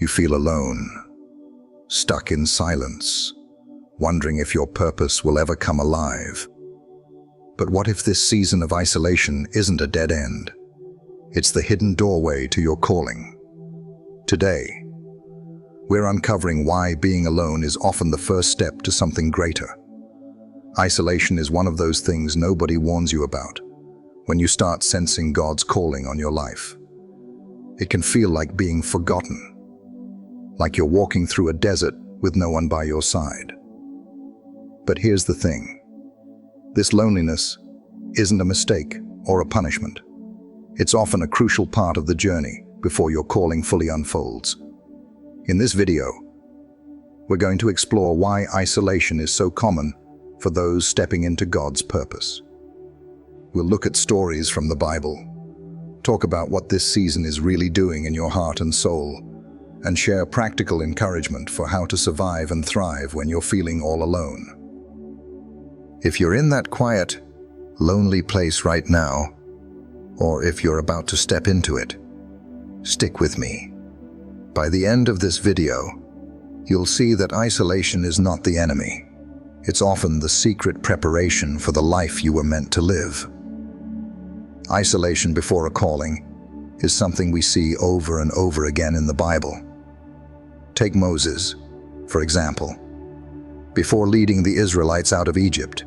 You feel alone, stuck in silence, wondering if your purpose will ever come alive. But what if this season of isolation isn't a dead end? It's the hidden doorway to your calling. Today, we're uncovering why being alone is often the first step to something greater. Isolation is one of those things nobody warns you about when you start sensing God's calling on your life. It can feel like being forgotten, like you're walking through a desert with no one by your side. But here's the thing. This loneliness isn't a mistake or a punishment. It's often a crucial part of the journey before your calling fully unfolds. In this video, we're going to explore why isolation is so common for those stepping into God's purpose. We'll look at stories from the Bible, talk about what this season is really doing in your heart and soul, and share practical encouragement for how to survive and thrive when you're feeling all alone. If you're in that quiet, lonely place right now, or if you're about to step into it, stick with me. By the end of this video, you'll see that isolation is not the enemy. It's often the secret preparation for the life you were meant to live. Isolation before a calling is something we see over and over again in the Bible. Take Moses, for example. Before leading the Israelites out of Egypt,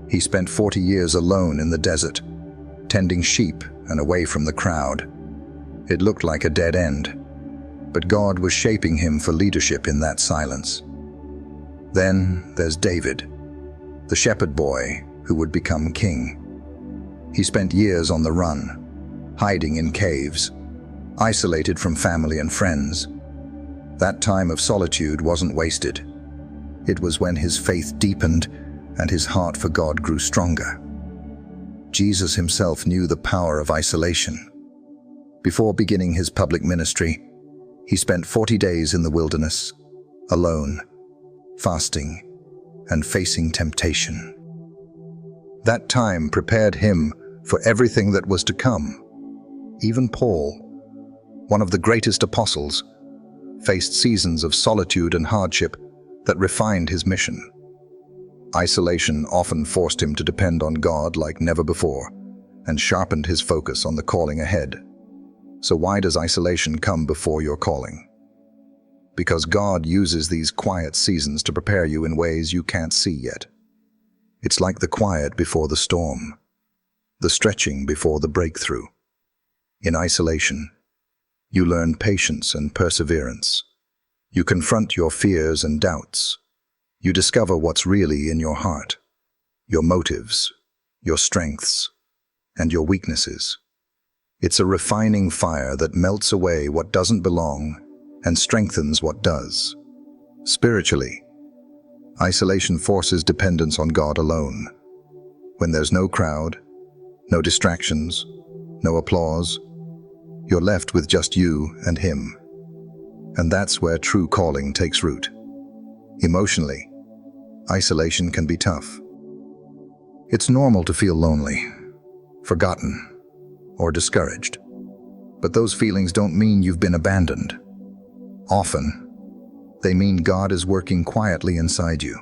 he spent 40 years alone in the desert, tending sheep and away from the crowd. It looked like a dead end, but God was shaping him for leadership in that silence. Then there's David, the shepherd boy who would become king. He spent years on the run, hiding in caves, isolated from family and friends. That time of solitude wasn't wasted. It was when his faith deepened and his heart for God grew stronger. Jesus himself knew the power of isolation. Before beginning his public ministry, he spent 40 days in the wilderness, alone, fasting, and facing temptation. That time prepared him for everything that was to come. Even Paul, one of the greatest apostles, faced seasons of solitude and hardship that refined his mission. Isolation often forced him to depend on God like never before and sharpened his focus on the calling ahead. So why does isolation come before your calling? Because God uses these quiet seasons to prepare you in ways you can't see yet. It's like the quiet before the storm, the stretching before the breakthrough. In isolation, you learn patience and perseverance. You confront your fears and doubts. You discover what's really in your heart, your motives, your strengths, and your weaknesses. It's a refining fire that melts away what doesn't belong and strengthens what does. Spiritually, isolation forces dependence on God alone. When there's no crowd, no distractions, no applause, you're left with just you and Him. And that's where true calling takes root. Emotionally, isolation can be tough. It's normal to feel lonely, forgotten, or discouraged. But those feelings don't mean you've been abandoned. Often, they mean God is working quietly inside you.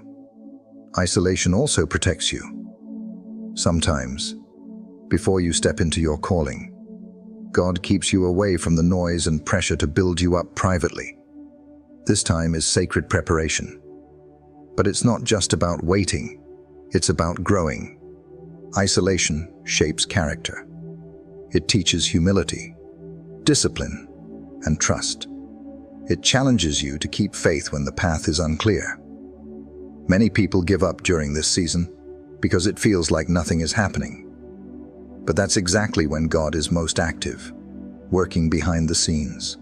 Isolation also protects you. Sometimes, before you step into your calling, God keeps you away from the noise and pressure to build you up privately. This time is sacred preparation. But it's not just about waiting, it's about growing. Isolation shapes character. It teaches humility, discipline, and trust. It challenges you to keep faith when the path is unclear. Many people give up during this season because it feels like nothing is happening. But that's exactly when God is most active, working behind the scenes.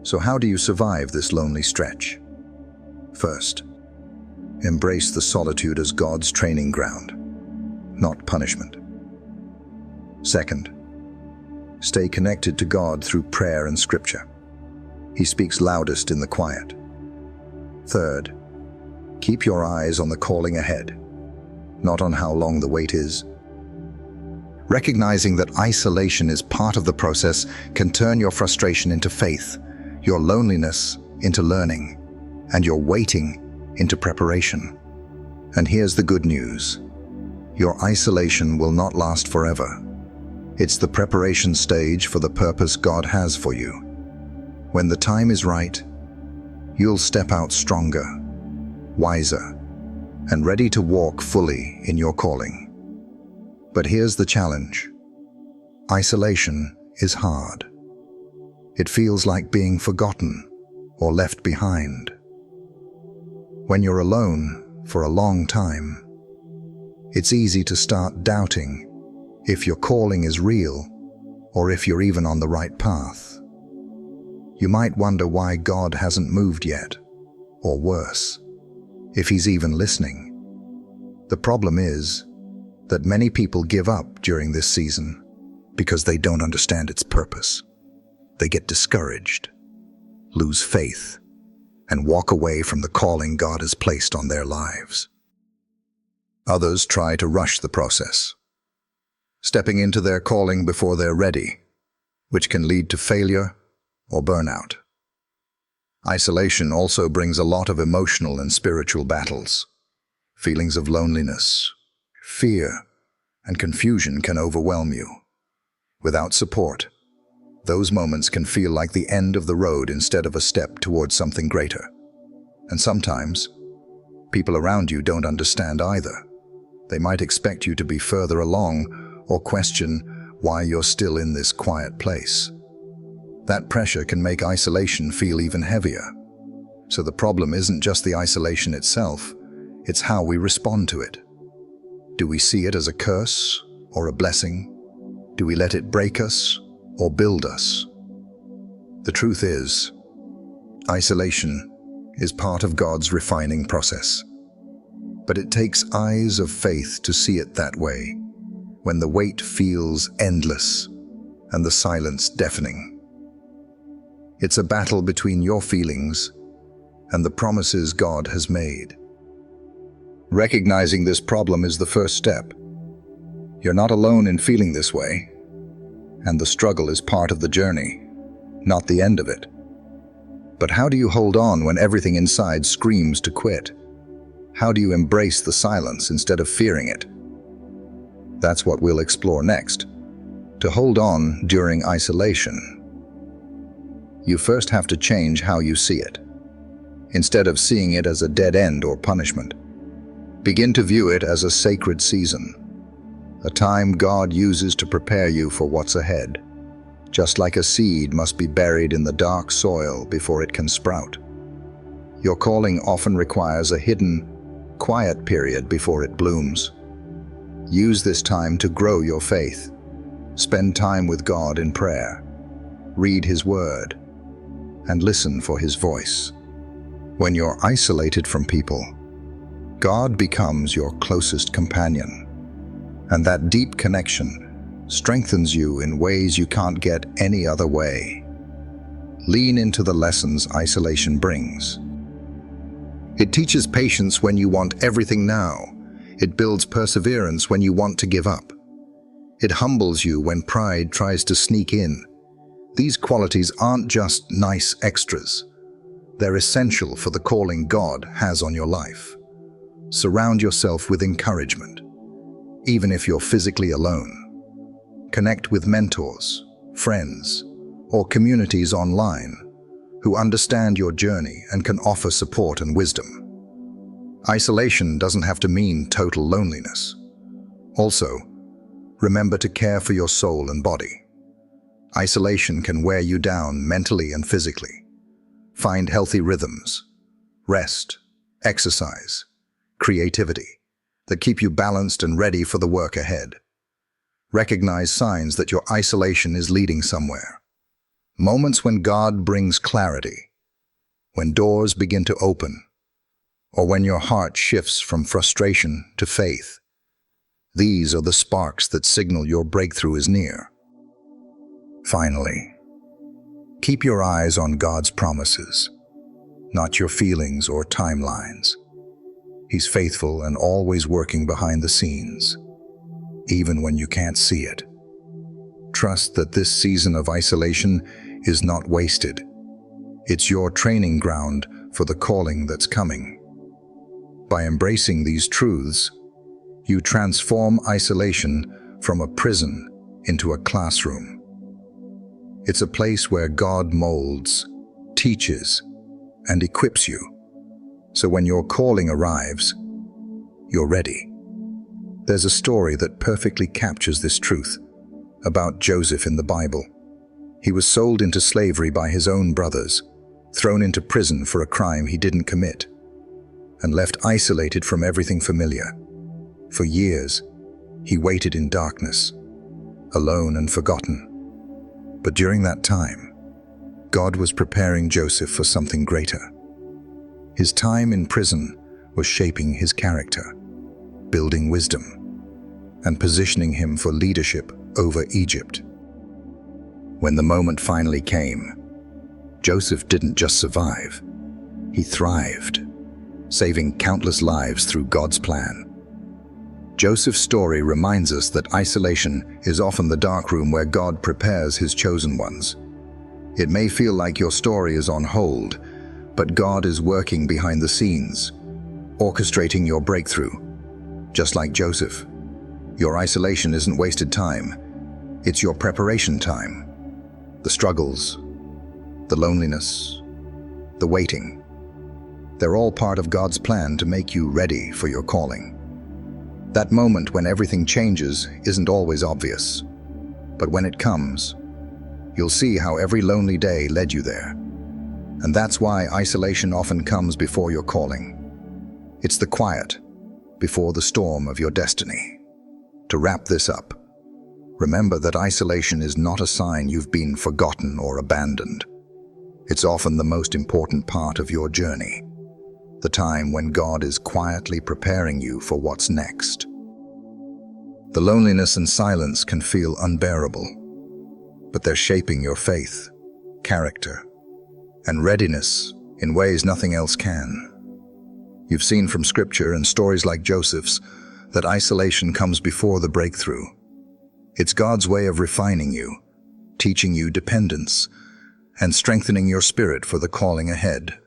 So how do you survive this lonely stretch? First, embrace the solitude as God's training ground, not punishment. Second, stay connected to God through prayer and scripture. He speaks loudest in the quiet. Third, keep your eyes on the calling ahead, not on how long the wait is. Recognizing that isolation is part of the process can turn your frustration into faith, your loneliness into learning, and your waiting into preparation. And here's the good news. Your isolation will not last forever. It's the preparation stage for the purpose God has for you. When the time is right, you'll step out stronger, wiser, and ready to walk fully in your calling. But here's the challenge. Isolation is hard. It feels like being forgotten or left behind. When you're alone for a long time, it's easy to start doubting if your calling is real or if you're even on the right path. You might wonder why God hasn't moved yet, or worse, if He's even listening. The problem is that many people give up during this season because they don't understand its purpose. They get discouraged, lose faith, and walk away from the calling God has placed on their lives. Others try to rush the process, stepping into their calling before they're ready, which can lead to failure or burnout. Isolation also brings a lot of emotional and spiritual battles. Feelings of loneliness, fear, and confusion can overwhelm you. Without support, those moments can feel like the end of the road instead of a step towards something greater. And sometimes, people around you don't understand either. They might expect you to be further along or question why you're still in this quiet place. That pressure can make isolation feel even heavier. So the problem isn't just the isolation itself, it's how we respond to it. Do we see it as a curse or a blessing? Do we let it break us or build us? The truth is, isolation is part of God's refining process. But it takes eyes of faith to see it that way, when the weight feels endless and the silence deafening. It's a battle between your feelings and the promises God has made. Recognizing this problem is the first step. You're not alone in feeling this way, and the struggle is part of the journey, not the end of it. But how do you hold on when everything inside screams to quit? How do you embrace the silence instead of fearing it? That's what we'll explore next. To hold on during isolation, you first have to change how you see it. Instead of seeing it as a dead end or punishment, begin to view it as a sacred season, a time God uses to prepare you for what's ahead, just like a seed must be buried in the dark soil before it can sprout. Your calling often requires a hidden, quiet period before it blooms. Use this time to grow your faith. Spend time with God in prayer. Read His Word, and listen for His voice. When you're isolated from people, God becomes your closest companion, and that deep connection strengthens you in ways you can't get any other way. Lean into the lessons isolation brings. It teaches patience when you want everything now. It builds perseverance when you want to give up. It humbles you when pride tries to sneak in. These qualities aren't just nice extras. They're essential for the calling God has on your life. Surround yourself with encouragement, even if you're physically alone. Connect with mentors, friends, or communities online who understand your journey and can offer support and wisdom. Isolation doesn't have to mean total loneliness. Also, remember to care for your soul and body. Isolation can wear you down mentally and physically. Find healthy rhythms, rest, exercise, creativity that keep you balanced and ready for the work ahead. Recognize signs that your isolation is leading somewhere. Moments when God brings clarity, when doors begin to open, or when your heart shifts from frustration to faith. These are the sparks that signal your breakthrough is near. Finally, keep your eyes on God's promises, not your feelings or timelines. He's faithful and always working behind the scenes, even when you can't see it. Trust that this season of isolation is not wasted. It's your training ground for the calling that's coming. By embracing these truths, you transform isolation from a prison into a classroom. It's a place where God molds, teaches, and equips you. So when your calling arrives, you're ready. There's a story that perfectly captures this truth about Joseph in the Bible. He was sold into slavery by his own brothers, thrown into prison for a crime he didn't commit, and left isolated from everything familiar. For years, he waited in darkness, alone and forgotten. But during that time, God was preparing Joseph for something greater. His time in prison was shaping his character, building wisdom, and positioning him for leadership over Egypt. When the moment finally came, Joseph didn't just survive, he thrived, saving countless lives through God's plan. Joseph's story reminds us that isolation is often the dark room where God prepares his chosen ones. It may feel like your story is on hold, but God is working behind the scenes, orchestrating your breakthrough. Just like Joseph, your isolation isn't wasted time, it's your preparation time. The struggles, the loneliness, the waiting, they're all part of God's plan to make you ready for your calling. That moment when everything changes isn't always obvious, but when it comes, you'll see how every lonely day led you there. And that's why isolation often comes before your calling. It's the quiet before the storm of your destiny. To wrap this up, remember that isolation is not a sign you've been forgotten or abandoned. It's often the most important part of your journey, the time when God is quietly preparing you for what's next. The loneliness and silence can feel unbearable, but they're shaping your faith, character, and readiness in ways nothing else can. You've seen from Scripture and stories like Joseph's that isolation comes before the breakthrough. It's God's way of refining you, teaching you dependence, and strengthening your spirit for the calling ahead.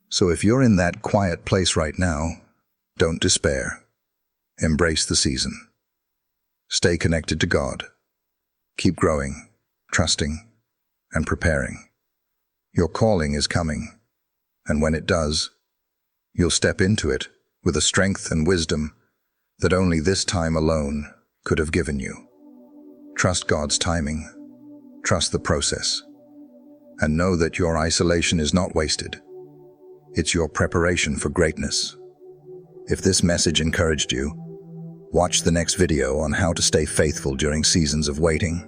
So if you're in that quiet place right now, don't despair. Embrace the season. Stay connected to God. Keep growing, trusting, and preparing. Your calling is coming, and when it does, you'll step into it with a strength and wisdom that only this time alone could have given you. Trust God's timing, trust the process, and know that your isolation is not wasted. It's your preparation for greatness. If this message encouraged you, watch the next video on how to stay faithful during seasons of waiting.